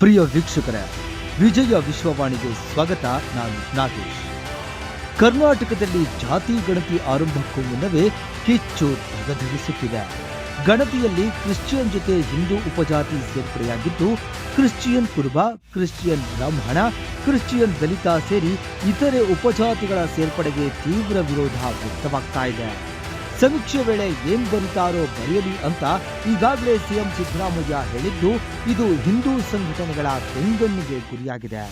ಪ್ರಿಯ ವೀಕ್ಷಕರೇ, ವಿಜಯ ವಿಶ್ವವಾಣಿಗೆ ಸ್ವಾಗತ. ನಾನು ನಾಗೇಶ್. ಕರ್ನಾಟಕದಲ್ಲಿ ಜಾತಿ ಗಣತಿ ಆರಂಭಕ್ಕೂ ಮುನ್ನವೇ ಕಿಚ್ಚು ಧಗಧಗಿಸುತ್ತಿದೆ. ಗಣತಿಯಲ್ಲಿ ಕ್ರಿಶ್ಚಿಯನ್ ಜೊತೆ ಹಿಂದೂ ಉಪಜಾತಿ ಸೇರ್ಪಡೆಯಾಗಿದ್ದು, ಕ್ರಿಶ್ಚಿಯನ್ ಕುರುಬ, ಕ್ರಿಶ್ಚಿಯನ್ ಬ್ರಾಹ್ಮಣ, ಕ್ರಿಶ್ಚಿಯನ್ ದಲಿತ ಸೇರಿ ಇತರೆ ಉಪಜಾತಿಗಳ ಸೇರ್ಪಡೆಗೆ ತೀವ್ರ ವಿರೋಧ ವ್ಯಕ್ತವಾಗ್ತಾ ಇದೆ. ಸಮೀಕ್ಷೆ ವೇಳೆ ಏನ್ ಬರೀತಾರೋ ಬರೆಯಲಿ ಅಂತ ಈಗಾಗಲೇ ಸಿಎಂ ಸಿದ್ದರಾಮಯ್ಯ ಹೇಳಿದ್ದು, ಇದು ಹಿಂದೂ ಸಂಘಟನೆಗಳ ಬೆಂಗಣ್ಣಿಗೆ ಗುರಿಯಾಗಿದೆ.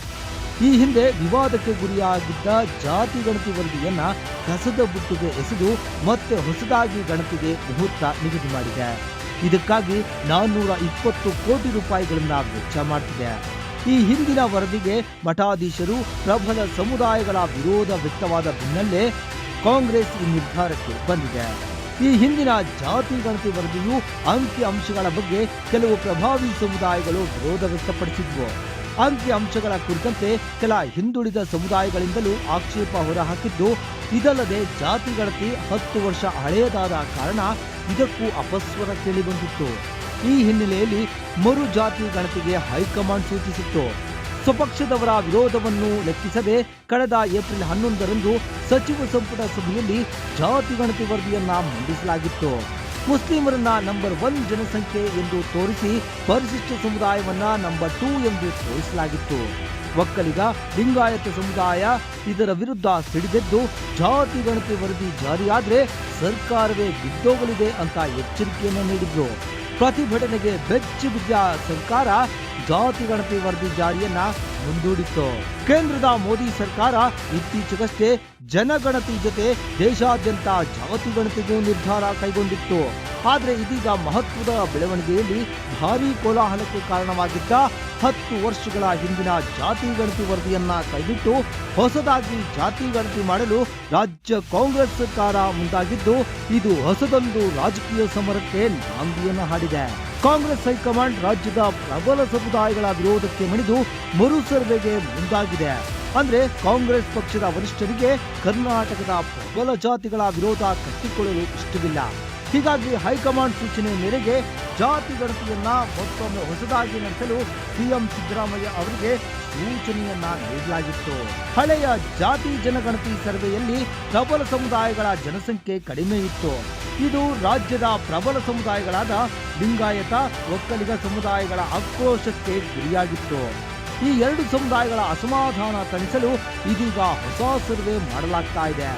ಈ ಹಿಂದೆ ವಿವಾದಕ್ಕೆ ಗುರಿಯಾಗಿದ್ದ ಜಾತಿ ಗಣತಿ ವರದಿಯನ್ನ ಕಸದ ಬುಟ್ಟಿಗೆ ಎಸೆದು ಮತ್ತೆ ಹೊಸದಾಗಿ ಗಣತಿಗೆ ಮುಹೂರ್ತ ನಿಗದಿ ಮಾಡಿದೆ. ಇದಕ್ಕಾಗಿ 420 ಕೋಟಿ ರೂಪಾಯಿಗಳನ್ನ ವೆಚ್ಚ ಮಾಡ್ತಿದೆ. ಈ ಹಿಂದಿನ ವರದಿಗೆ ಮಠಾಧೀಶರು, ಪ್ರಬಲ ಸಮುದಾಯಗಳ ವಿರೋಧ ವ್ಯಕ್ತವಾದ ಬೆನ್ನಲ್ಲೇ ಕಾಂಗ್ರೆಸ್ ಈ ನಿರ್ಧಾರಕ್ಕೆ ಬಂದಿದೆ. ಈ ಹಿಂದಿನ ಜಾತಿ ಗಣತಿ ವರದಿಯು ಅಂಕಿ ಅಂಶಗಳ ಬಗ್ಗೆ ಕೆಲವು ಪ್ರಭಾವಿ ಸಮುದಾಯಗಳು ವಿರೋಧ ವ್ಯಕ್ತಪಡಿಸಿದ್ವು. ಅಂಕಿ ಅಂಶಗಳ ಕುರಿತಂತೆ ಕೆಲ ಹಿಂದುಳಿದ ಸಮುದಾಯಗಳಿಂದಲೂ ಆಕ್ಷೇಪ ಹೊರಹಾಕಿದ್ದು, ಇದಲ್ಲದೆ ಜಾತಿ ಗಣತಿ 10 ವರ್ಷ ಹಳೆಯದಾದ ಕಾರಣ ಇದಕ್ಕೂ ಅಪಸ್ವರ ಕೇಳಿಬಂದಿತ್ತು. ಈ ಹಿನ್ನೆಲೆಯಲ್ಲಿ ಮರು ಜಾತಿ ಗಣತಿಗೆ ಹೈಕಮಾಂಡ್ ಸೂಚಿಸಿತ್ತು. ಸ್ವಪಕ್ಷದವರ ವಿರೋಧವನ್ನು ಲೆಕ್ಕಿಸದೆ ಕಳೆದ ಏಪ್ರಿಲ್ 11ರಂದು ಸಚಿವ ಸಂಪುಟ ಸಭೆಯಲ್ಲಿ ಜಾತಿ ಗಣತಿ ವರದಿಯನ್ನ ಮಂಡಿಸಲಾಗಿತ್ತು. ಮುಸ್ಲಿಮರನ್ನ ನಂಬರ್ 1 ಜನಸಂಖ್ಯೆ ಎಂದು ತೋರಿಸಿ ಪರಿಶಿಷ್ಟ ಸಮುದಾಯವನ್ನ ನಂಬರ್ 2 ಎಂದು ತೋರಿಸಲಾಗಿತ್ತು. ಒಕ್ಕಲಿಗ, ಲಿಂಗಾಯತ ಸಮುದಾಯ ಇದರ ವಿರುದ್ಧ ಸಿಡಿದೆದ್ದು, ಜಾತಿ ಗಣತಿ ವರದಿ ಜಾರಿಯಾದ್ರೆ ಸರ್ಕಾರವೇ ಬಿದ್ದೋಗಲಿದೆ ಅಂತ ಎಚ್ಚರಿಕೆಯನ್ನು ನೀಡಿದ್ರು. ಪ್ರತಿಭಟನೆಗೆ ಬೆಚ್ಚಿ ಬಿದ್ದ ಸರ್ಕಾರ ಜಾತಿ ಗಣತಿ ವರದಿ ಜಾರಿಯನ್ನ ಮುಂದೂಡಿತ್ತು. ಕೇಂದ್ರದ ಮೋದಿ ಸರ್ಕಾರ ಇತ್ತೀಚೆಗಷ್ಟೇ ಜನಗಣತಿ ಜೊತೆ ದೇಶಾದ್ಯಂತ ಜಾತಿ ಗಣತಿಗೂ ನಿರ್ಧಾರ ಕೈಗೊಂಡಿತ್ತು. ಆದರೆ ಇದೀಗ ಮಹತ್ವದ ಬೆಳವಣಿಗೆಯಲ್ಲಿ ಭಾರೀ ಕೋಲಾಹಲಕ್ಕೆ ಕಾರಣವಾಗಿದ್ದ 10 ವರ್ಷಗಳ ಹಿಂದಿನ ಜಾತಿ ಗಣತಿ ವರದಿಯನ್ನ ಕೈಬಿಟ್ಟು ಹೊಸದಾಗಿ ಜಾತಿ ಗಣತಿ ಮಾಡಲು ರಾಜ್ಯ ಕಾಂಗ್ರೆಸ್ ಸರ್ಕಾರ ಮುಂದಾಗಿದ್ದು, ಇದು ಹೊಸದೊಂದು ರಾಜಕೀಯ ಸಮರಕ್ಕೆ ನಾಂದಿಯನ್ನು ಹಾಡಿದೆ. ಕಾಂಗ್ರೆಸ್ ಹೈಕಮಾಂಡ್ ರಾಜ್ಯದ ಪ್ರಬಲ ಸಮುದಾಯಗಳ ವಿರೋಧಕ್ಕೆ ಮಣಿದು ಮರು ಸರ್ವೆಗೆ ಮುಂದಾಗಿದೆ. ಅಂದ್ರೆ ಕಾಂಗ್ರೆಸ್ ಪಕ್ಷದ ವರಿಷ್ಠರಿಗೆ ಕರ್ನಾಟಕದ ಪ್ರಬಲ ಜಾತಿಗಳ ವಿರೋಧ ಕಟ್ಟಿಕೊಳ್ಳಲು ಇಷ್ಟವಿಲ್ಲ. ಹೀಗಾಗಿ ಹೈಕಮಾಂಡ್ ಸೂಚನೆ ಮೇರೆಗೆ ಜಾತಿ ಗಣತಿಯನ್ನ ಮತ್ತೊಮ್ಮೆ ಹೊಸದಾಗಿ ನಡೆಸಲು ಸಿಎಂ ಸಿದ್ದರಾಮಯ್ಯ ಅವರಿಗೆ ಸೂಚನೆಯನ್ನ ನೀಡಲಾಗಿತ್ತು. ಹಳೆಯ ಜಾತಿ ಜನಗಣತಿ ಸರ್ವೆಯಲ್ಲಿ ಪ್ರಬಲ ಸಮುದಾಯಗಳ ಜನಸಂಖ್ಯೆ ಕಡಿಮೆ ಇತ್ತು. ಇದು ರಾಜ್ಯದ ಪ್ರಬಲ ಸಮುದಾಯಗಳಾದ ಲಿಂಗಾಯತ, ಒಕ್ಕಲಿಗ ಸಮುದಾಯಗಳ ಆಕ್ರೋಶಕ್ಕೆ ಗುರಿಯಾಗಿತ್ತು. ಈ 2 ಸಮುದಾಯಗಳ ಅಸಮಾಧಾನ ತಣಿಸಲು ಇದೀಗ ಹೊಸ ಸರ್ವೆ ಮಾಡಲಾಗ್ತಾ ಇದೆ.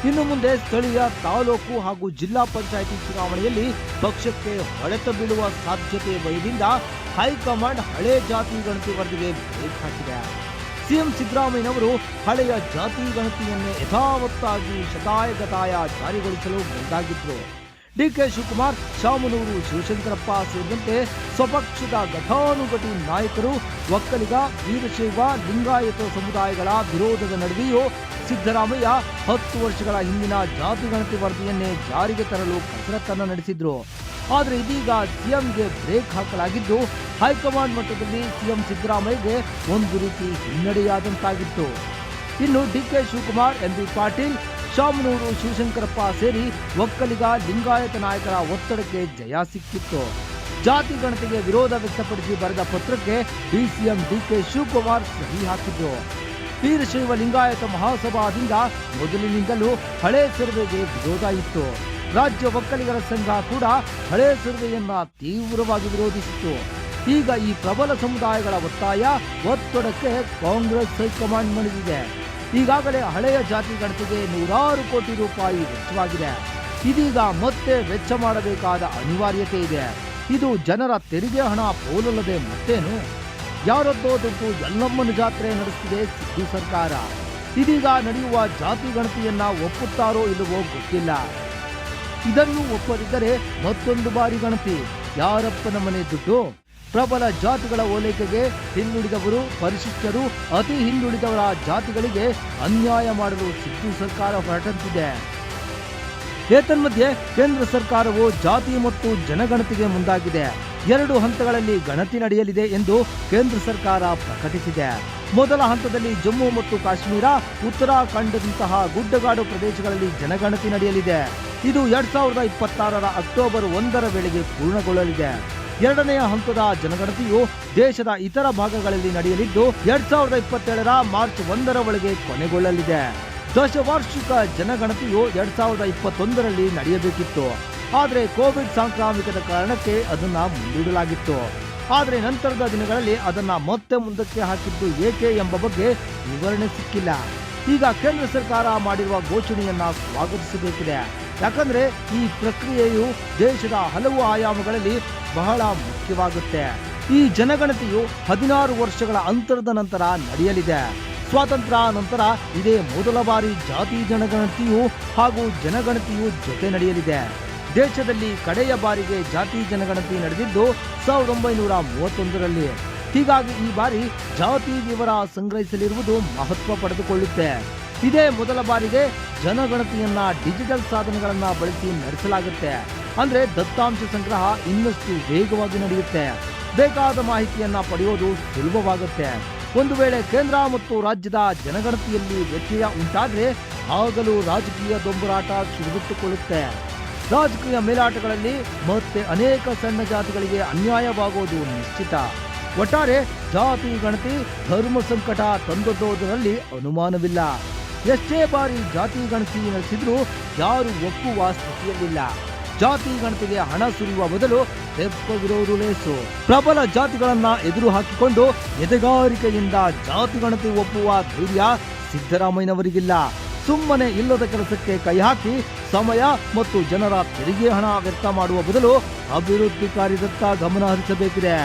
ಇನ್ನು ಮುಂದೆ ಸ್ಥಳೀಯ, ತಾಲೂಕು ಹಾಗೂ ಜಿಲ್ಲಾ ಪಂಚಾಯಿತಿ ಚುನಾವಣೆಯಲ್ಲಿ ಪಕ್ಷಕ್ಕೆ ಹೊಡೆತ ಬೀಳುವ ಸಾಧ್ಯತೆ ಭಯದಿಂದ ಹೈಕಮಾಂಡ್ ಹಳೆ ಜಾತಿ ಗಣತಿ ವರದಿಗೆ ಬ್ರೇಕ್ ಹಾಕಿದೆ. ಸಿಎಂ ಸಿದ್ದರಾಮಯ್ಯನವರು ಹಳೆಯ ಜಾತಿ ಗಣತಿಯನ್ನೇ ಯಥಾವತ್ತಾಗಿ ಶತಾಯಗತಾಯ ಜಾರಿಗೊಳಿಸಲು ಮುಂದಾಗಿದ್ರು. ಡಿಕೆ ಶಿವಕುಮಾರ್, ಶಾಮನೂರು ಶಿವಶಂಕರಪ್ಪ ಸೇರಿದಂತೆ ಸ್ವಪಕ್ಷದ ಘಟಾನುಘಟಿ ನಾಯಕರು ಒಕ್ಕಲಿಗ, ವೀರಶೈವ, ಲಿಂಗಾಯತ ಸಮುದಾಯಗಳ ವಿರೋಧದ ನಡುವೆಯೂ ಸಿದ್ದರಾಮಯ್ಯ 10 ವರ್ಷಗಳ ಹಿಂದಿನ ಜಾತಿ ಗಣತಿ ವರದಿಯನ್ನೇ ಜಾರಿಗೆ ತರಲು ಕಸರತ್ತನ್ನು ನಡೆಸಿದ್ರು. ಆದರೆ ಇದೀಗ ಸಿಎಂಗೆ ಬ್ರೇಕ್ ಹಾಕಲಾಗಿದ್ದು, ಹೈಕಮಾಂಡ್ ಮಟ್ಟದಲ್ಲಿ ಸಿಎಂ ಸಿದ್ದರಾಮಯ್ಯಗೆ ಒಂದು ರೀತಿ ಹಿನ್ನಡೆಯಾದಂತಾಗಿತ್ತು. ಇನ್ನು ಡಿಕೆ ಶಿವಕುಮಾರ್, ಎಂಬಿ ಪಾಟೀಲ್, ಶಾಮನೂರು ಶಿವಶಂಕರಪ್ಪ ಸೇರಿ ಒಕ್ಕಲಿಗ, ಲಿಂಗಾಯತ ನಾಯಕರ ಒತ್ತಡಕ್ಕೆ ಜಯ ಸಿಕ್ಕಿತ್ತು. ಜಾತಿ ಗಣತಿಗೆ ವಿರೋಧ ವ್ಯಕ್ತಪಡಿಸಿ ಬರೆದ ಪತ್ರಕ್ಕೆ ಡಿಸಿಎಂ ಡಿಕೆ ಶಿವಕುಮಾರ್ ಸಹಿ ಹಾಕಿದ್ರು. ವೀರಶೈವ ಲಿಂಗಾಯತ ಮಹಾಸಭಾದಿಂದ ಮೊದಲಿನಿಂದಲೂ ಹಳೆ ಸರ್ವೆಗೆ ವಿರೋಧ ಇತ್ತು. ರಾಜ್ಯ ಒಕ್ಕಲಿಗರ ಸಂಘ ಕೂಡ ಹಳೆ ಸರ್ವೆಯನ್ನ ತೀವ್ರವಾಗಿ ವಿರೋಧಿಸಿತ್ತು. ಈಗ ಈ ಪ್ರಬಲ ಸಮುದಾಯಗಳ ಒತ್ತಡಕ್ಕೆ ಕಾಂಗ್ರೆಸ್ ಹೈಕಮಾಂಡ್ ಮಣಿದಿದೆ. ಈಗಾಗಲೇ ಹಳೆಯ ಜಾತಿ ಗಣತಿಗೆ 100 ಕೋಟಿ ರೂಪಾಯಿ ವೆಚ್ಚವಾಗಿದೆ. ಇದೀಗ ಮತ್ತೆ ವೆಚ್ಚ ಮಾಡಬೇಕಾದ ಅನಿವಾರ್ಯತೆ ಇದೆ. ಇದು ಜನರ ತೆರಿಗೆ ಹಣ ಪೋಲಲ್ಲದೆ ಮತ್ತೇನು? ಯಾರದ್ದೋ ದುಡ್ಡು ಯಲ್ಲಮ್ಮನ ಜಾತ್ರೆ ನಡೆಸುತ್ತಿದೆ ಸಿದ್ದು ಸರ್ಕಾರ. ಇದೀಗ ನಡೆಯುವ ಜಾತಿ ಗಣತಿಯನ್ನ ಒಪ್ಪುತ್ತಾರೋ ಇಲ್ಲವೋ ಗೊತ್ತಿಲ್ಲ. ಇದನ್ನು ಒಪ್ಪದಿದ್ದರೆ ಮತ್ತೊಂದು ಬಾರಿ ಗಣತಿ. ಯಾರಪ್ಪನ ಮನೆ ದುಡ್ಡು? ಪ್ರಬಲ ಜಾತಿಗಳ ಓಲೈಕೆಗೆ ಹಿಂದುಳಿದವರು, ಪರಿಶಿಷ್ಟರು, ಅತಿ ಹಿಂದುಳಿದವರ ಜಾತಿಗಳಿಗೆ ಅನ್ಯಾಯ ಮಾಡಲು ಸಿದ್ದು ಸರ್ಕಾರ ಹೊರಟಂತಿದೆ. ಏತನ್ಮಧ್ಯೆ ಕೇಂದ್ರ ಸರ್ಕಾರವು ಜಾತಿ ಮತ್ತು ಜನಗಣತಿಗೆ ಮುಂದಾಗಿದೆ. 2 ಹಂತಗಳಲ್ಲಿ ಗಣತಿ ನಡೆಯಲಿದೆ ಎಂದು ಕೇಂದ್ರ ಸರ್ಕಾರ ಪ್ರಕಟಿಸಿದೆ. ಮೊದಲ ಹಂತದಲ್ಲಿ ಜಮ್ಮು ಮತ್ತು ಕಾಶ್ಮೀರ, ಉತ್ತರಾಖಂಡದಂತಹ ಗುಡ್ಡಗಾಡು ಪ್ರದೇಶಗಳಲ್ಲಿ ಜನಗಣತಿ ನಡೆಯಲಿದೆ. ಇದು 2026ರ ಅಕ್ಟೋಬರ್ 1ರ ವೇಳೆಗೆ ಪೂರ್ಣಗೊಳ್ಳಲಿದೆ. ಎರಡನೆಯ ಹಂತದ ಜನಗಣತಿಯು ದೇಶದ ಇತರ ಭಾಗಗಳಲ್ಲಿ ನಡೆಯಲಿದ್ದು 2027ರ ಮಾರ್ಚ್ 1ರ ಒಳಗೆ ಕೊನೆಗೊಳ್ಳಲಿದೆ. ದಶವಾರ್ಷಿಕ ಜನಗಣತಿಯು 2021ರಲ್ಲಿ ನಡೆಯಬೇಕಿತ್ತು. ಆದರೆ ಕೋವಿಡ್ ಸಾಂಕ್ರಾಮಿಕದ ಕಾರಣಕ್ಕೆ ಅದನ್ನ ಮುಂದೂಡಲಾಗಿತ್ತು. ಆದರೆ ನಂತರದ ದಿನಗಳಲ್ಲಿ ಅದನ್ನ ಮತ್ತೆ ಮುಂದಕ್ಕೆ ಹಾಕಿದ್ದು ಏಕೆ ಎಂಬ ಬಗ್ಗೆ ವಿವರಣೆ ಸಿಕ್ಕಿಲ್ಲ. ಈಗ ಕೇಂದ್ರ ಸರ್ಕಾರ ಮಾಡಿರುವ ಘೋಷಣೆಯನ್ನ ಸ್ವಾಗತಿಸಬೇಕಿದೆ. ಯಾಕಂದ್ರೆ ಈ ಪ್ರಕ್ರಿಯೆಯು ದೇಶದ ಹಲವು ಆಯಾಮಗಳಲ್ಲಿ ಬಹಳ ಮುಖ್ಯವಾಗುತ್ತೆ. ಈ ಜನಗಣತಿಯು 16 ವರ್ಷಗಳ ಅಂತರದ ನಂತರ ನಡೆಯಲಿದೆ. ಸ್ವಾತಂತ್ರ್ಯ ನಂತರ ಇದೇ ಮೊದಲ ಬಾರಿ ಜಾತಿ ಜನಗಣತಿಯು ಹಾಗೂ ಜನಗಣತಿಯು ಜೊತೆ ನಡೆಯಲಿದೆ. ದೇಶದಲ್ಲಿ ಕಡೆಯ ಬಾರಿಗೆ ಜಾತಿ ಜನಗಣತಿ ನಡೆದಿದ್ದು 1931ರಲ್ಲಿ. ಹೀಗಾಗಿ ಈ ಬಾರಿ ಜಾತಿ ವಿವರ ಸಂಗ್ರಹಿಸಲಿರುವುದು ಮಹತ್ವ ಪಡೆದುಕೊಳ್ಳುತ್ತೆ. ಇದೇ ಮೊದಲ ಬಾರಿಗೆ ಜನಗಣತಿಯನ್ನ ಡಿಜಿಟಲ್ ಸಾಧನಗಳನ್ನ ಬಳಸಿ ನಡೆಸಲಾಗುತ್ತೆ. ಅಂದ್ರೆ ದತ್ತಾಂಶ ಸಂಗ್ರಹ ಇನ್ನಷ್ಟು ವೇಗವಾಗಿ ನಡೆಯುತ್ತೆ. ಬೇಕಾದ ಮಾಹಿತಿಯನ್ನ ಪಡೆಯೋದು ಸುಲಭವಾಗುತ್ತೆ. ಒಂದು ವೇಳೆ ಕೇಂದ್ರ ಮತ್ತು ರಾಜ್ಯದ ಜನಗಣತಿಯಲ್ಲಿ ವ್ಯತ್ಯಯ ಉಂಟಾದ್ರೆ ಆಗಲೂ ರಾಜಕೀಯ ದೊಂಬರಾಟ ಶುರುವಿಟ್ಟುಕೊಳ್ಳುತ್ತೆ. ರಾಜಕೀಯ ಮೇಲಾಟಗಳಲ್ಲಿ ಮತ್ತೆ ಅನೇಕ ಸಣ್ಣ ಜಾತಿಗಳಿಗೆ ಅನ್ಯಾಯವಾಗುವುದು ನಿಶ್ಚಿತ. ಒಟ್ಟಾರೆ ಜಾತಿ ಗಣತಿ ಧರ್ಮ ಸಂಕಟ ತಂದೊಡ್ಡುವುದರಲ್ಲಿ ಅನುಮಾನವಿಲ್ಲ. ಎಷ್ಟೇ ಬಾರಿ ಜಾತಿ ಗಣತಿ ನಡೆಸಿದ್ರೂ ಯಾರು ಒಪ್ಪುವ ಸ್ಥಿತಿಯಲ್ಲಿಲ್ಲ. ಜಾತಿ ಗಣತಿಗೆ ಹಣ ಸುರಿಯುವ ಬದಲು ತೆಪ್ಪಗಿರೋದು ಲೇಸು. ಪ್ರಬಲ ಜಾತಿಗಳನ್ನ ಎದುರು ಹಾಕಿಕೊಂಡು ಎದೆಗಾರಿಕೆಯಿಂದ ಜಾತಿ ಗಣತಿ ಒಪ್ಪುವ ಧೈರ್ಯ ಸಿದ್ದರಾಮಯ್ಯನವರಿಗಿಲ್ಲ. ಸುಮ್ಮನೆ ಇಲ್ಲದ ಕೆಲಸಕ್ಕೆ ಕೈ ಹಾಕಿ ಸಮಯ ಮತ್ತು ಜನರ ತೆರಿಗೆ ಹಣ ವ್ಯರ್ಥ ಮಾಡುವ ಬದಲು ಅಭಿವೃದ್ಧಿ ಕಾರ್ಯದತ್ತ ಗಮನ ಹರಿಸಬೇಕಿದೆ.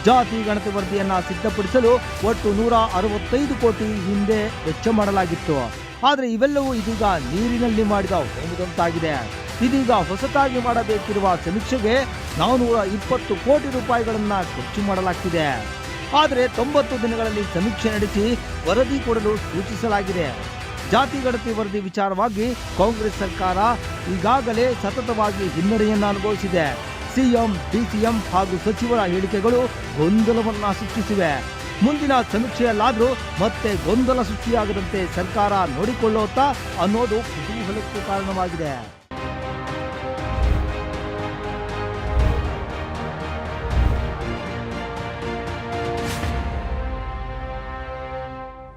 ಜಾತಿ ಗಣತಿ ವರದಿಯನ್ನ ಸಿದ್ಧಪಡಿಸಲು ಒಟ್ಟು 165 ಕೋಟಿ ಹಿಂದೆ ವೆಚ್ಚ ಮಾಡಲಾಗಿತ್ತು. ಆದರೆ ಇವೆಲ್ಲವೂ ಇದೀಗ ನೀರಿನಲ್ಲಿ ಮಾಡಿದ ಹೋಮದಂತಾಗಿದೆ. ಇದೀಗ ಹೊಸತಾಗಿ ಮಾಡಬೇಕಿರುವ ಸಮೀಕ್ಷೆಗೆ 420 ಕೋಟಿ ರೂಪಾಯಿಗಳನ್ನ ಖರ್ಚು ಮಾಡಲಾಗ್ತಿದೆ. ಆದರೆ 90 ದಿನಗಳಲ್ಲಿ ಸಮೀಕ್ಷೆ ನಡೆಸಿ ವರದಿ ಕೊಡಲು ಸೂಚಿಸಲಾಗಿದೆ. ಜಾತಿ ಗಣತಿ ವರದಿ ವಿಚಾರವಾಗಿ ಕಾಂಗ್ರೆಸ್ ಸರ್ಕಾರ ಈಗಾಗಲೇ ಸತತವಾಗಿ ಹಿನ್ನಡೆಯನ್ನ ಅನುಭವಿಸಿದೆ. ಸಿಎಂ, ಡಿಸಿಎಂ ಹಾಗೂ ಸಚಿವರ ಹೇಳಿಕೆಗಳು ಗೊಂದಲವನ್ನ ಸೃಷ್ಟಿಸಿವೆ. ಮುಂದಿನ ಸಮೀಕ್ಷೆಯಲ್ಲಾದ್ರೂ ಮತ್ತೆ ಗೊಂದಲ ಸೃಷ್ಟಿಯಾಗದಂತೆ ಸರ್ಕಾರ ನೋಡಿಕೊಳ್ಳುತ್ತಾ ಅನ್ನೋದು ಕುತೂಹಲಕ್ಕೆ ಕಾರಣವಾಗಿದೆ.